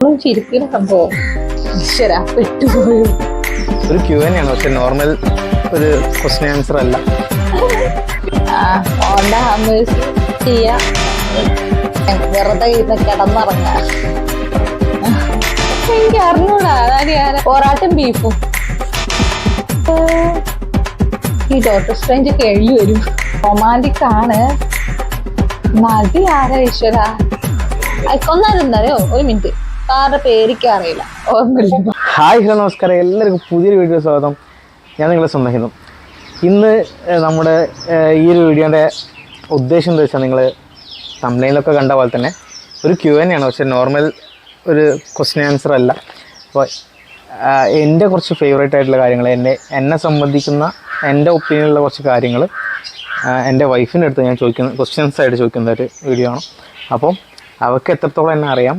ചിരിക്കുന്ന സംഭവം പെട്ടുപോയി. ഒരു Q&A ആണ്, പക്ഷെ നോർമൽ ഒരു ക്വസ്റ്റ്യൻ ആൻസർ അല്ല. വെറുതെ ഇരുന്ന് കിടന്നിറങ്ങാ. എനിക്ക് അറിഞ്ഞൂടാ പൊറാട്ടും ബീഫും. ഈ ഡോക്ടർ സ്ട്രേഞ്ച് ഒക്കെ എഴുതി വരും. റൊമാൻറ്റിക് ആണ്. നടി ആരാ ഈശ്വര? കൊന്നായിരുന്നോ? ഒരു മിനിറ്റ്, കാരുടെ പേരിക്ക് അറിയില്ല, ഓർമ്മയില്ല. ഹായ്, ഹലോ, നമസ്കാരം. എല്ലാവർക്കും പുതിയൊരു വീഡിയോ സ്വാഗതം. ഞാൻ നിങ്ങളെ സ്വന്തം. ഇന്ന് നമ്മുടെ ഈ ഒരു വീഡിയോൻ്റെ ഉദ്ദേശം എന്താ വെച്ചാൽ, നിങ്ങൾ തംബ്നെയിലൊക്കെ കണ്ട പോലെ തന്നെ ഒരു Q&A ആണ്, പക്ഷെ നോർമൽ ഒരു ക്വസ്റ്റ്യൻ ആൻസർ അല്ല. അപ്പോൾ എൻ്റെ കുറച്ച് ഫേവറേറ്റ് ആയിട്ടുള്ള കാര്യങ്ങൾ, എന്നെ സംബന്ധിക്കുന്ന എൻ്റെ ഒപ്പീനിയനുള്ള കുറച്ച് കാര്യങ്ങൾ എൻ്റെ വൈഫിൻ്റെ അടുത്ത് ഞാൻ ചോദിക്കുന്ന ക്വസ്റ്റ്യൻസ് ആയിട്ട് ചോദിക്കുന്ന ഒരു വീഡിയോ ആണ്. അപ്പം അവൾക്ക് എത്രത്തോളം എന്നെ അറിയാം,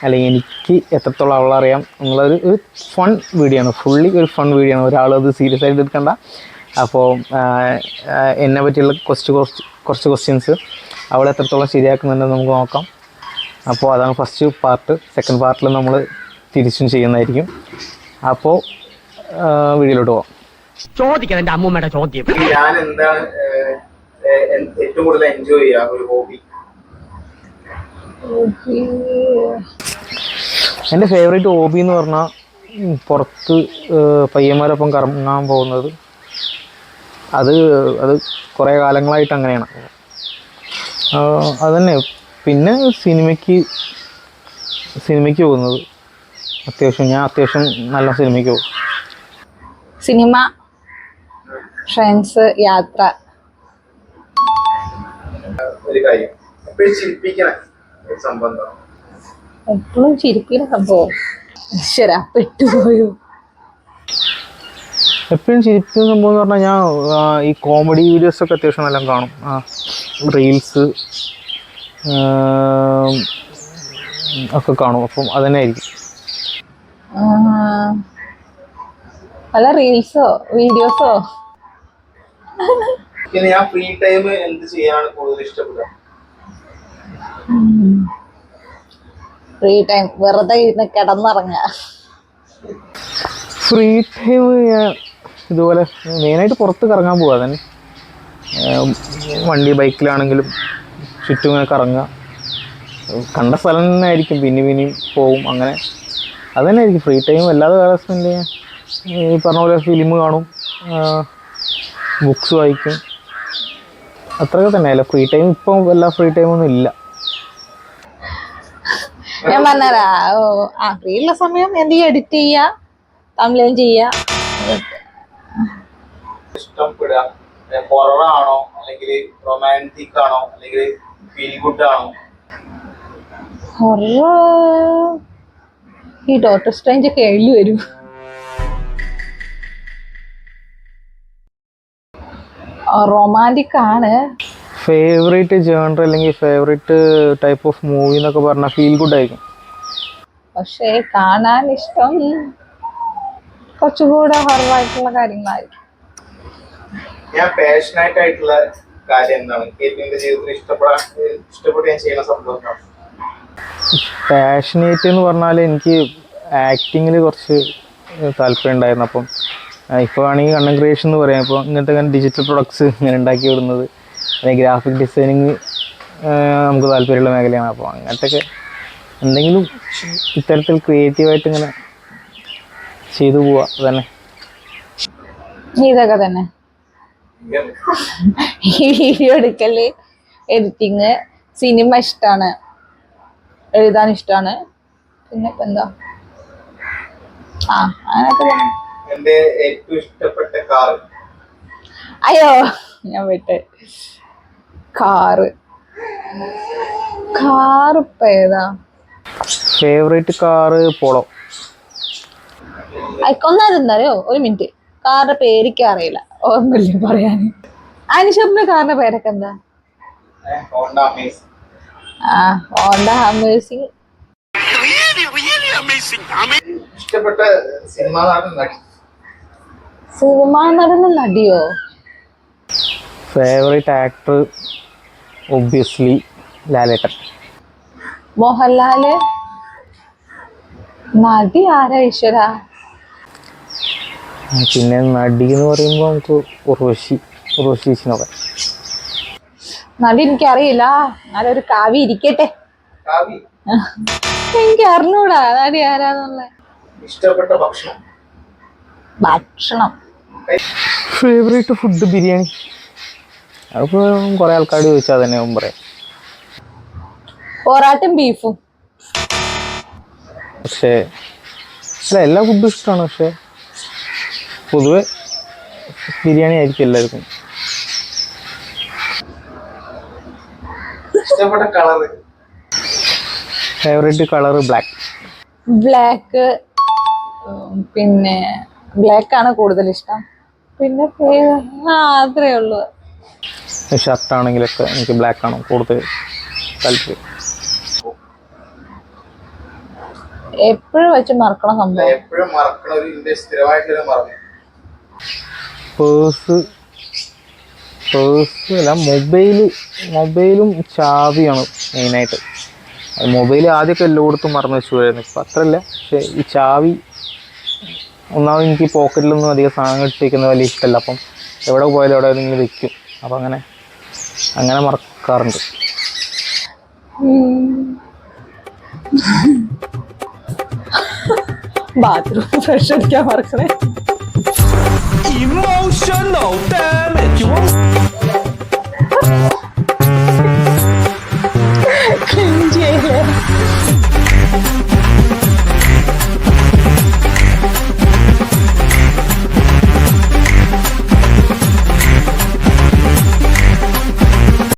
അല്ലെങ്കിൽ എനിക്ക് എത്രത്തോളം അവളറിയാം എന്നുള്ളൊരു ഫൺ വീഡിയോ ആണ്. ഫുള്ളി ഒരു ഫൺ വീഡിയോ ആണ്. ഒരാളത് സീരിയസ് ആയിട്ട് എടുക്കണ്ട. അപ്പോൾ എന്നെ പറ്റിയുള്ള കുറച്ച് ക്വസ്റ്റ്യൻസ് അവൾ എത്രത്തോളം ശരിയാക്കുന്നുണ്ടെന്ന് നമുക്ക് നോക്കാം. അപ്പോൾ അതാണ് ഫസ്റ്റ് പാർട്ട്. സെക്കൻഡ് പാർട്ടിൽ നമ്മൾ തിരിച്ചും ചെയ്യുന്നതായിരിക്കും. അപ്പോൾ വീഡിയോയിലോട്ട് പോകാം. ചോദിക്കാം എൻ്റെ അമ്മൂമ്മയുടെ ചോദ്യം. ഞാൻ എന്താണ് ഏറ്റവും കൂടുതൽ എൻജോയ് ചെയ്യുക ഒരു ഹോബി? എൻ്റെ ഫേവറേറ്റ് ഹോബി എന്ന് പറഞ്ഞാൽ പുറത്ത് പയ്യന്മാരൊപ്പം കറങ്ങാൻ പോകുന്നത്. അത് കുറേ കാലങ്ങളായിട്ട് അങ്ങനെയാണ്. അതുതന്നെ. പിന്നെ സിനിമയ്ക്ക് പോകുന്നത് ഞാൻ അത്യാവശ്യം നല്ല സിനിമയ്ക്ക് പോകും. സിനിമ, ഫ്രണ്ട്സ്, യാത്ര. ഒരു കാര്യം എപ്പോഴും ചിരിപ്പിക്കുന്ന സംബന്ധം. എപ്പോഴും ചിരിക്കുന്ന സംഭവം പെട്ടുപോയോ? എപ്പോഴും ചിരിക്കുന്ന സംഭവം എന്ന് പറഞ്ഞാൽ, ഞാൻ ഈ കോമഡി വീഡിയോസൊക്കെ അത്യാവശ്യം നല്ല കാണും. റീൽസ് ഒക്കെ കാണും. അപ്പം അതുതന്നെ ആയിരിക്കും. അല്ല, റീൽസോ വീഡിയോസോ? പിന്നെ ഞാൻ ഫ്രീ ടൈം എന്ത് ചെയ്യാനാണ് കൂടുതൽ ഇഷ്ടപ്പെടുക? ഫ്രീ ടൈം വെറുതെ ഇരുന്ന് കിടന്നിറങ്ങാ. ഫ്രീ ടൈം ഞാൻ ഇതുപോലെ മെയിനായിട്ട് പുറത്ത് കറങ്ങാൻ പോവുക. തന്നെ വണ്ടി ബൈക്കിലാണെങ്കിലും ചുറ്റും ഇങ്ങനെ കറങ്ങുക. കണ്ട സ്ഥലം തന്നെ ആയിരിക്കും, പിന്നെയും പോവും. അങ്ങനെ അത് തന്നെ ആയിരിക്കും ഫ്രീ ടൈം. അല്ലാതെ വേറെ സ്പെൻഡ് ചെയ്യാൻ ഈ പറഞ്ഞ പോലെ ഫിലിം കാണും, ബുക്സ് വായിക്കും, അത്രയൊക്കെ തന്നെ. അല്ല, ഫ്രീ ടൈം ഇപ്പം എല്ലാ ഫ്രീ ടൈമൊന്നും ഇല്ല. ഞാൻ പറഞ്ഞാ ഫ്രീ ഉള്ള സമയം എന്തെങ്കിലും എഡിറ്റ് ചെയ്യാ, തംബ്നെയിൽ ചെയ്യാ. ഇഷ്ടപ്പെടുക ഹൊററാണോ, അല്ലെങ്കിൽ റൊമാൻറ്റിക് ആണോ, അല്ലെങ്കിൽ ഫീൽ ഗുഡ് ആണോ? ഹൊറർ ഈ ഡോക്ടർ സ്ട്രേഞ്ച് ഒക്കെ എഴുതി വരും. റൊമാൻറ്റിക് ആണ്. ഫേവറേറ്റ് ജേണർ അല്ലെങ്കിൽ ഫേവറേറ്റ് ടൈപ്പ് ഓഫ് മൂവി എന്നൊക്കെ പറഞ്ഞാൽ ഫീൽ ഗുഡ് ആയിരിക്കും. പക്ഷേ കാണാൻ ഇഷ്ടം കുറച്ചുകൂടെ ഹൊററായിട്ടുള്ള കാര്യങ്ങളായിരിക്കും. ഞാൻ പാഷനേറ്റ് ആയിട്ടുള്ള കാര്യം എന്താണ്? എൻ്റെ ജീവിതത്തിൽ ഇഷ്ടപ്പെട്ട് ഞാൻ ചെയ്യുന്ന സംഭവം. പാഷനേറ്റ് എന്ന് പറഞ്ഞാൽ എനിക്ക് ആക്ടിങ്ങിൽ കുറച്ച് താല്പര്യം ഉണ്ടായിരുന്നു. അപ്പം ഇപ്പോൾ ആണെങ്കിൽ കണ്ടന്റ് ക്രിയേഷൻ എന്ന് പറയാം. ഇപ്പോൾ ഇങ്ങനത്തെ ഡിജിറ്റൽ പ്രൊഡക്ട്സ് ഇങ്ങനെ ഉണ്ടാക്കി വിടുന്നത്, അല്ലെങ്കിൽ ഗ്രാഫിക് ഡിസൈനിങ് നമുക്ക് താല്പര്യമുള്ള മേഖലയാണ്. അപ്പോൾ അങ്ങനത്തെയൊക്കെ എന്തെങ്കിലും ഇത്തരത്തിൽ ക്രിയേറ്റീവായിട്ട് ഇങ്ങനെ ചെയ്തു പോവുക തന്നെ. ഇതൊക്കെ തന്നെ. ഈ വീഡിയോ എടുക്കല്, എഡിറ്റിങ്, സിനിമ ഇഷ്ടമാണ്, എഴുതാൻ ഇഷ്ടമാണ്. പിന്നെ ഇപ്പം എന്താ അങ്ങനെയൊക്കെ തന്നെ. എൻ്റെ ഏറ്റവും ഇഷ്ടപ്പെട്ട കാർ? അയ്യോ, ഞാൻ വിട്ട്. കാറ് ഇപ്പം ഏതാ ഫേവറേറ്റ് കാറ്? പോളോ. ഒന്നായിരുന്നോ? ഒരു മിനിറ്റ്, കാറിന്റെ പേരിക്ക് അറിയില്ല, ഓർമ്മയില്ല പറയാൻ. അനുഷറിന്റെ കാറിന്റെ പേരൊക്കെ എന്താ? Honda amazing. Honda amazing. ഇഷ്ടപ്പെട്ട സിനിമാ നടൻ നടിയോ? ഫേവറേറ്റ് ആക്ടർ ഒബ്വിയസ്ലി ലാലേട്ടൻ. മോഹൻലാല്. നടി ആരാ ഈശ്വര? പിന്നെ നടി എന്ന് പറയുമ്പോൾ നമുക്ക് ഉർവശി നോക്കാം. നടി എനിക്കറിയില്ല, നല്ലൊരു കാവ്യ ഇരിക്കട്ടെ. എനിക്ക് അറിഞ്ഞൂടാ നടി ആരാന്നുള്ള. ഇഷ്ടപ്പെട്ട ഭക്ഷണം ഫേവറേറ്റ് ഫുഡ് ബിരിയാണി. അതിപ്പോ കുറെ ആൾക്കാർ ചോദിച്ചാൽ തന്നെ പറയാം. പൊറാട്ടും ബീഫും. പക്ഷേ അല്ല, എല്ലാ ഫുഡും ഇഷ്ടമാണ്. പക്ഷെ പൊതുവെ ബിരിയാണി ആയിരിക്കും എല്ലാവർക്കും. Favourite colour black. പിന്നെ ബ്ലാക്ക് ആണ് കൂടുതൽ ഇഷ്ടം. പിന്നെ അത്രേ ഉള്ളൂ. ഷർട്ട് ആണെങ്കിലൊക്കെ എനിക്ക് ബ്ലാക്ക് ആണ് കൂടുതൽ താല്പര്യം. എപ്പോഴും വെച്ച് മറക്കണ സംഭവം, പേഴ്സ് അല്ല, മൊബൈലും ചാവിയാണ് മെയിനായിട്ട്. മൊബൈൽ ആദ്യമൊക്കെ എല്ലായിടത്തും മറന്നു വെച്ചുപോയായിരുന്നു. ഇപ്പം അത്രയല്ല. പക്ഷേ ഈ ചാവി ഒന്നാമത് എനിക്ക് പോക്കറ്റിലൊന്നും അധികം സാധനങ്ങൾ ഇട്ടിരിക്കുന്നത് വലിയ ഇഷ്ടമല്ല. അപ്പം എവിടെ പോയാലും എവിടെ ഏതെങ്കിലും വെക്കും. അപ്പം അങ്ങനെ മറക്കാറുണ്ട്. ബാത്റൂം ഫ്രഷ് അടിക്കാൻ മറക്കണേ. Emotional damage.